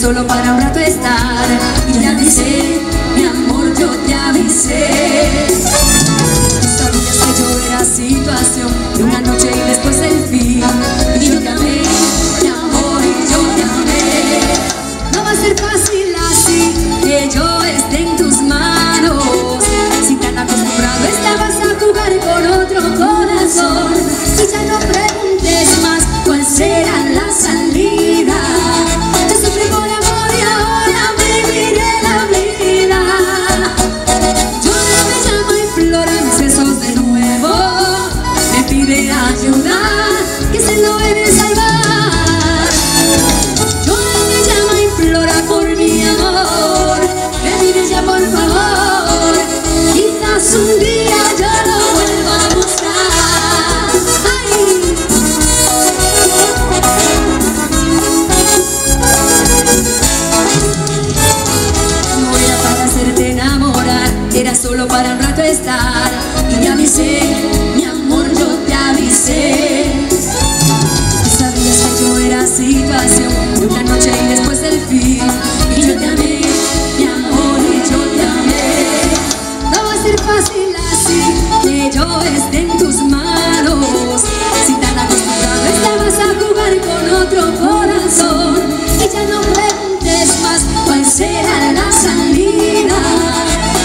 solo para un rato estar. Y te avisé, mi amor, yo te avisé. Tú sabías que yo era situación de una noche y después el fin. Y yo te amé, mi amor, y yo te amé. No va a ser fácil así que yo esté en tus manos. Si tan acostumbrado estabas a jugar con otro corazón. Y ya no preguntes más cuál será la salida. Yo sufrí por amor y ahora viviré la vida. Llora, me llama, implora mis besos de nuevo. Me pide ayuda, que se lo he de salvar. Llora, me llama, implora por mi amor. Me pide ya por favor. Quizás un día yo lo vuelva a buscar. ¡Ay! No era para hacerte enamorar, era solo para un rato estar. Y te avisé, mi amor, yo te avisé. Tú sabías que yo era situación de una noche y después el fin. Y yo te amé, mi amor, y yo te amé. No va a ser fácil así que yo esté en tus manos. Si tan acostumbrado estabas a jugar con otro corazón. Y ya no preguntes más cuál será la salida.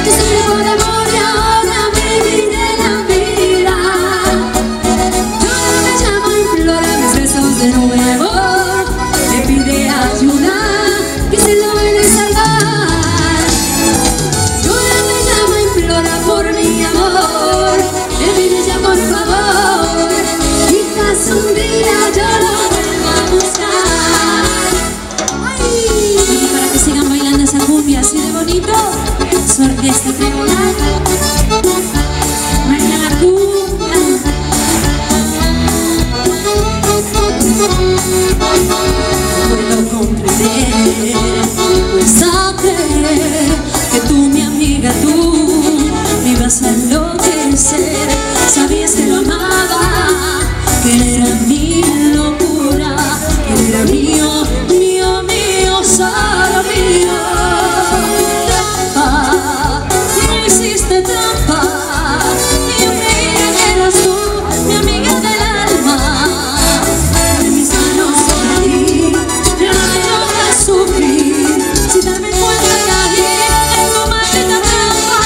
Yo sufrí por amor y ahora viviré la vida. Llora, me llama, implora mis besos de nuevo. Me pide ayuda, que se lo he de salvar. Llora, me llama, implora por mi amor. Me pide ya por favor. Quizás un día yo lo vuelva a buscar. Y para que sigan bailando esa cumbia así de bonito, su orquesta tribunal baila la cumbia. Puedo comprender, pues a creer que tú, mi amiga, tú me ibas a enloquecer. Sabías que lo amaba, que él era mi locura, que él era mío, mío, mío, solo mío. Trampa, me hiciste trampa. Yo creía que eras tú, mi amiga del alma. En mis manos perdí, yo no me toca sufrir. Sin darme cuenta caí en tu maldita trampa.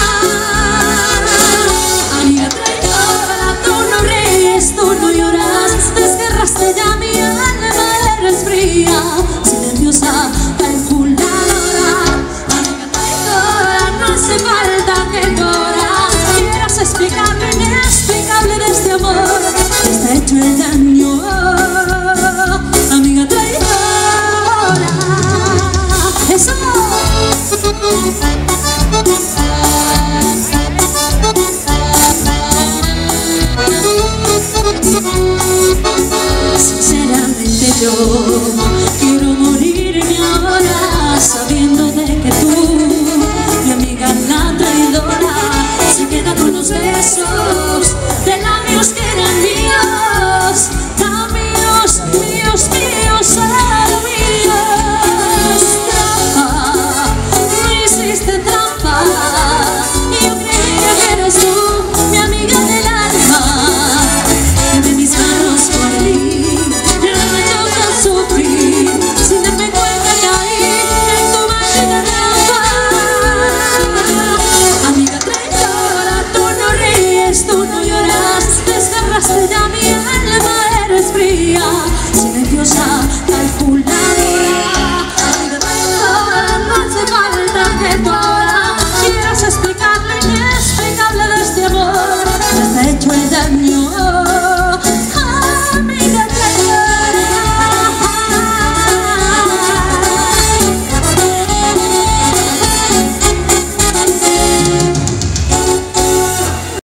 Amiga traidora, tú no ríes, tú no lloras. Desgarraste ya mi alma, eres fría, silenciosa, calculadora. Amiga traidora, no hace falta que lloras. Quieras explicar lo inexplicable de este amor que está hecho el daño. Amiga traidora, eso. Sinceramente yo